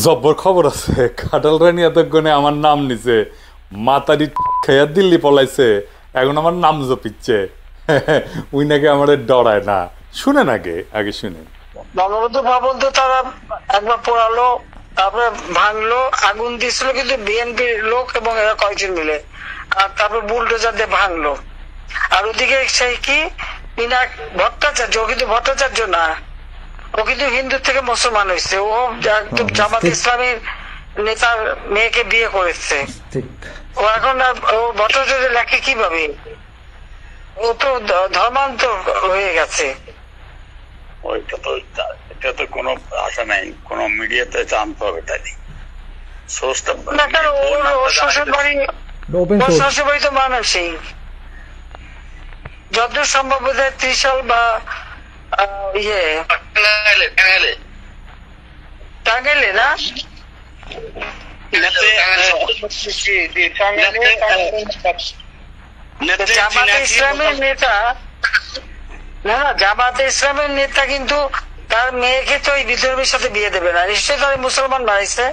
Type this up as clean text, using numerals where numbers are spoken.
জব্বর খবর আছে, কাটাল রানী এতক্ষণে আমার নাম নিছে, মাতারি খেয়া দিল্লি পলাইছে, এখন আমার নাম জপিচ্ছে। উই নাকি আমার ডরায় না। শুনেন আগে আগে শুনেন। বঙ্গবন্ধু ভবন তো তারা একবার পোড়ালো, তারপরে ভাঙলো, আগুন দিয়েছিল কিন্তু বিএনপির লোক এবং এরা কয়েকজন মিলে, আর তারপর বুলডোজার দিয়ে ভাঙলো। আর ওদিকে সেই কি পিনাক ভট্টাচার্য, ও কিন্তু ভট্টাচার্য না, ও কিন্তু হিন্দু থেকে মুসলমান হয়েছে, ও একদম জামাত ইসলামের নেতার মেয়েকে বিয়ে করেছে। ও এখন ও ভট্টাচার্য লেখে কিভাবে? ও তো ধর্মান্তর হয়ে গেছে। ওইটা তো এটা তো কোনো আশা নাই, কোনো মিডিয়াতে জানতে হবে তাই সোর্সটা না। কেন ওর শ্বশুর বাড়ি, ওর শ্বশুর বাড়ি তো মানসিক, যতদূর সম্ভব বোধ হয় ত্রিশাল বা ইয়ে টাঙ্গাইলে না, জামাতে ইসলামের নেতা না, জামাতে ইসলামের নেতা কিন্তু তার মেয়েকে তো এই বিদ্রোহীর সাথে বিয়ে দেবে না, নিশ্চয়ই তার মুসলমান বানাইছে।